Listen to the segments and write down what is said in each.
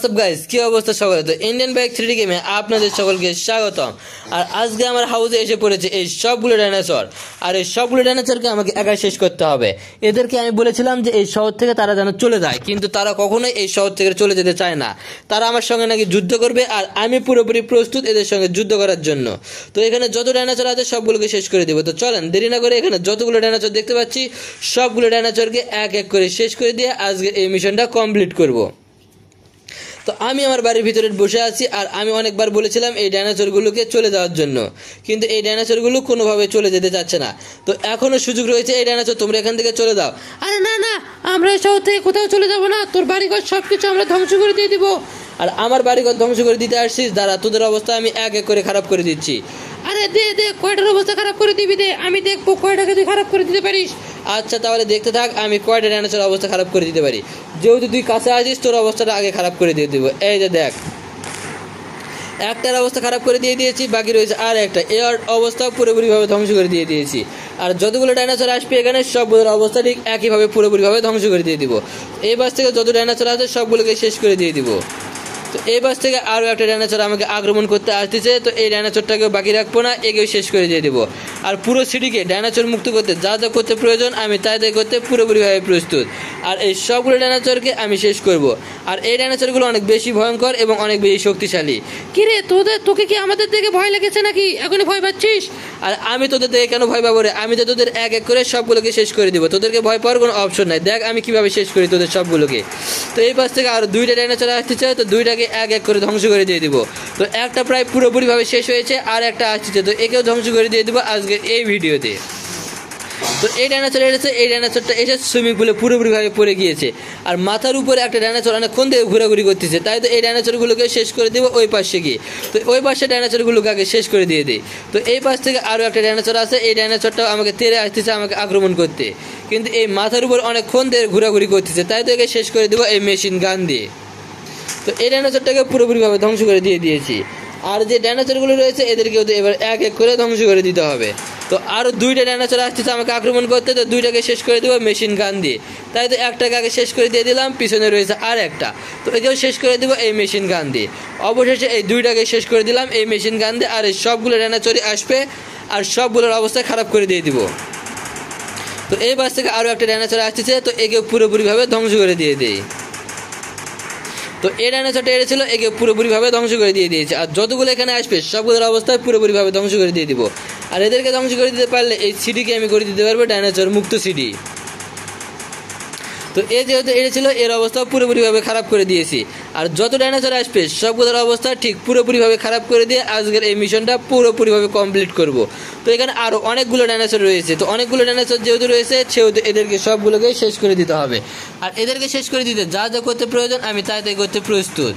WhatsApp guys, কি অবস্থা সকলে? তো ইন্ডিয়ান বাইক 3D গেমে আপনাদের সকলকে স্বাগতম। আর আজকে আমার হাউসে এসে পড়েছে এই সবগুলো ডাইনোসর। আর এই সবগুলো ডাইনোসরকে আমাকে একা শেষ করতে হবে। এদেরকে আমি বলেছিলাম যে এই শহর থেকে তারা যেন চলে যায়, কিন্তু তারা কখনোই এই শহর থেকে চলে যেতে চায় না। তারা আমার সঙ্গে নাকি যুদ্ধ করবে, আর আমি পুরোপুরি প্রস্তুত এদের সঙ্গে যুদ্ধ করার জন্য। তো এখানে যত ডাইনোসর আছে সবগুলোকে শেষ করে দেবো। তো চলেন দেরি না করে এখানে যতগুলো ডাইনোসর দেখতে পাচ্ছি সবগুলো ডাইনোসরকে এক এক করে শেষ করে দিয়ে আজকে এই মিশনটা কমপ্লিট করব। তো আমি আমার বাড়ির ভিতরে বসে আছি, আর আমি অনেকবার বলেছিলাম এই ডাইনোসরগুলোকে চলে যাওয়ার জন্য, কিন্তু এই ডাইনোসরগুলো কোনোভাবে চলে যেতে চাচ্ছে না। তো এখনও সুযোগ রয়েছে, এই ডাইনোসর তোমরা এখান থেকে চলে যাও। আরে না না, আমরা এই শহর থেকে কোথাও চলে যাব না। তোর বাড়িঘর সবকিছু আমরা ধ্বংস করে দিয়ে দিব। আর আমার বাড়িঘর ধ্বংস করে দিতে আসছিস? দাঁড়া, তোদের অবস্থা আমি এক এক করে খারাপ করে দিচ্ছি। আরে দে দে, কয়টার অবস্থা খারাপ করে দিবি দে, আমি দেখবো কয়টাকে তুই খারাপ করে দিতে পারিস। আচ্ছা তাহলে দেখতে থাক আমি কয়টা ডাইনোসর অবস্থা খারাপ করে দিতে পারি। যেহেতু তুই কাছে আসিস তোর অবস্থাটা আগে খারাপ করে দিয়ে দেবো। এই যে দেখ, একটার অবস্থা খারাপ করে দিয়ে দিয়েছি, বাকি রয়েছে আর একটা। এর অবস্থা পুরোপুরিভাবে ধ্বংস করে দিয়ে দিয়েছি। আর যতগুলো ডাইনোসর আসবে এখানে সবগুলোর অবস্থা ঠিক একইভাবে পুরোপুরিভাবে ধ্বংস করে দিয়ে দিব। এই বাস থেকে যত ডাইনোসর আছে সবগুলোকে শেষ করে দিয়ে দিব। তো এই বাস থেকে আরও একটা ডাইনোসর আমাকে আক্রমণ করতে আসতেছে, তো এই ডাইনোসরটাকেও বাকি রাখবো না, এগেও শেষ করে দিয়ে দেবো। আর পুরো সিটিকে ডাইনোসর মুক্ত করতে যা যা করতে প্রয়োজন আমি তাই তাই করতে পুরোপুরিভাবে প্রস্তুত। আর এই সবগুলো ডাইনোসরকে আমি শেষ করব। আর এই ডাইনোসরগুলো অনেক বেশি ভয়ঙ্কর এবং অনেক বেশি শক্তিশালী। কিরে তোকে কি আমাদের থেকে ভয় লেগেছে নাকি? এখনই ভয় পাচ্ছিস? আর আমি তোদের থেকে কেন ভয় পাবো রে? আমি তো তোদের এক এক করে সবগুলোকে শেষ করে দিব। তোদেরকে ভয় পাওয়ার কোনো অপশন নাই। দেখ আমি কিভাবে শেষ করি তোদের সবগুলোকে। তো এই পাশ থেকে আরও দুইটা ডাইনোসর আসতেছে, তো দুইটাকে এক এক করে ধ্বংস করে দিয়ে দিব। তো একটা প্রায় পুরোপুরিভাবে শেষ হয়েছে, আর একটা আসছে, তো একেও ধ্বংস করে দিয়ে দিব আজকের এই ভিডিওতে। তো এই ডাইনোসর এসেছে, এই ডাইনোসরটা এসে সুইমিং পুলে পুরোপুরিভাবে পড়ে গিয়েছে। আর মাথার উপরে একটা ডাইনোসর অনেকক্ষণ থেকে ঘোরাঘুরি করতেছে, তাই তো এই ডাইনোসরগুলোকে শেষ করে দেবো ওই পাশে গিয়ে। তো ওই পাশে ডাইনোসরগুলোকে আগে শেষ করে দিয়ে দিই। তো এই পাশ থেকে আরও একটা ডাইনোসর আছে, এই ডাইনোসরটাও আমাকে তেড়ে আসতেছে আমাকে আক্রমণ করতে, কিন্তু এই মাথার উপর অনেকক্ষণ থেকে ঘোরাঘুরি করতেছে, তাই তো একে শেষ করে দেবো এই মেশিন গান দিয়ে। তো এই ডাইনোসরটাকে পুরোপুরিভাবে ধ্বংস করে দিয়ে দিয়েছি। আর যে ডাইনোসরগুলো রয়েছে এদেরকেও তো এবার এক এক করে ধ্বংস করে দিতে হবে। তো আরও দুইটা ডাইনোসর আসতেছে আমাকে আক্রমণ করতে, তো দুইটাকে শেষ করে দেবো মেশিন গান দিয়ে। তাই তো একটাকে আগে শেষ করে দিয়ে দিলাম, পিছনে রয়েছে আর একটা, তো একেও শেষ করে দেবো এই মেশিন গান দিয়ে। অবশেষে এই দুইটাকে শেষ করে দিলাম এই মেশিন গান দিয়ে। আর এই সবগুলো ডাইনোসরই আসবে আর সবগুলোর অবস্থা খারাপ করে দিয়ে দিব। তো এই বাস থেকে আরও একটা ডাইনোসর আসতেছে, তো একেও পুরোপুরিভাবে ধ্বংস করে দিয়ে দিই। তো এই ডাইনোসরটা এসেছিল, একে পুরোপুরিভাবে ধ্বংস করে দিয়ে দিয়েছে। আর যতগুলো এখানে আসবে সবগুলোর অবস্থায় পুরোপুরিভাবে ধ্বংস করে দিয়ে দিব। আর এদেরকে ধ্বংস করে দিতে পারলে এই সিটিকে আমি করে দিতে পারবো ডাইনোসর মুক্ত সিটি। তো এ যেহেতু এসেছিল এর অবস্থা পুরোপুরিভাবে খারাপ করে দিয়েছি। আর যত ডাইনোসর আসবে সবগুলোর অবস্থা ঠিক পুরোপুরিভাবে খারাপ করে দিয়ে আজকের এই মিশনটা পুরোপুরিভাবে কমপ্লিট করব। তো এখানে আরও অনেকগুলো ডাইনোসর রয়েছে, তো অনেকগুলো ডাইনোসর যেহেতু রয়েছে সেহেতু এদেরকে সবগুলোকে শেষ করে দিতে হবে। আর এদেরকে শেষ করে দিতে যা যা করতে প্রয়োজন আমি তাই তাই করতে প্রস্তুত।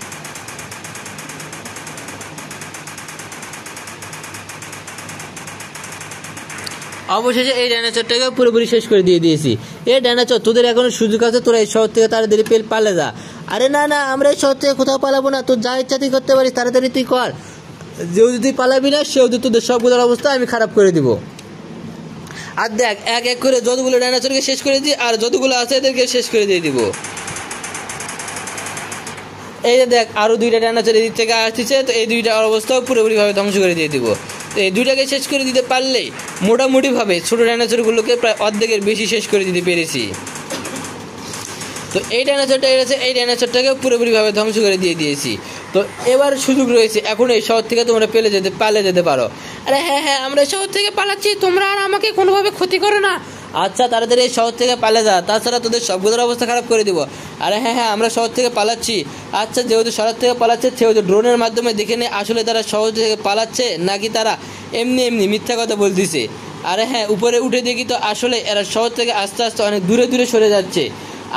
অবশেষে এই ডাইনোসরটাকে পুরোপুরি শেষ করে দিয়ে দিয়েছি। এই ডাইনোসর তোদের এখনো সুযোগ আছে, তোরা এই শহর থেকে তাড়াতাড়ি পালে যা। আরে না না, আমরা এই শহর থেকে কোথাও পালাবো না, তোর যা ইচ্ছা তুই করতে পারিস, তাড়াতাড়ি তুই কর। যেহেতু তুই পালাবি না সেহেতু তোদের সবগুলোর অবস্থা আমি খারাপ করে দিব। আর দেখ এক এক করে যতগুলো ডাইনোসরকে শেষ করে দিই, আর যতগুলো আছে এদেরকে শেষ করে দিয়ে দিব। এই যে দেখ আরও দুইটা ডাইনোসর এদিক থেকে আসতেছে, তো এই দুইটার অবস্থাও পুরোপুরিভাবে ধ্বংস করে দিয়ে দিব। তো এই দুইটাকে শেষ করে দিতে পারলেই মোটামুটিভাবে ছোটো ডাইনোসরগুলোকে প্রায় অর্ধেকের বেশি শেষ করে দিতে পেরেছি। তো এই ডাইনোসরটা এসেছে, এই ডাইনোসরটাকে পুরোপুরিভাবে ধ্বংস করে দিয়ে দিয়েছি। তো এবার সুযোগ রয়েছে, এখন এই শহর থেকে তোমরা পালে যেতে পারো। আরে হ্যাঁ হ্যাঁ, আমরা এই শহর থেকে পালাচ্ছি, তোমরা আর আমাকে কোনোভাবে ক্ষতি করো না। আচ্ছা তাড়াতাড়ি এই শহর থেকে পালে যা, তাছাড়া তোদের সবগুলোর অবস্থা খারাপ করে দিব। আরে হ্যাঁ হ্যাঁ, আমরা শহর থেকে পালাচ্ছি। আচ্ছা যেহেতু শহর থেকে পালাচ্ছে সেহেতু ড্রোনের মাধ্যমে দেখে নে আসলে তারা শহর থেকে পালাচ্ছে নাকি তারা এমনি এমনি মিথ্যা কথা বলতেছে। আরে হ্যাঁ, উপরে উঠে দেখি তো আসলে এরা শহর থেকে আস্তে আস্তে অনেক দূরে দূরে সরে যাচ্ছে।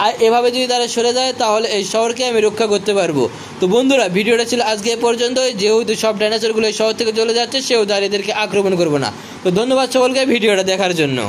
আর এভাবে যদি তারা সরে যায় তাহলে এই শহরকে আমি রক্ষা করতে পারবো। তো বন্ধুরা ভিডিওটা ছিল আজকে এ পর্যন্তই। যেহেতু সব ডাইনোসরগুলো এই শহর থেকে চলে যাচ্ছে সেহেতু আর এদেরকে আক্রমণ করবো না। তো ধন্যবাদ সকলকে ভিডিওটা দেখার জন্য।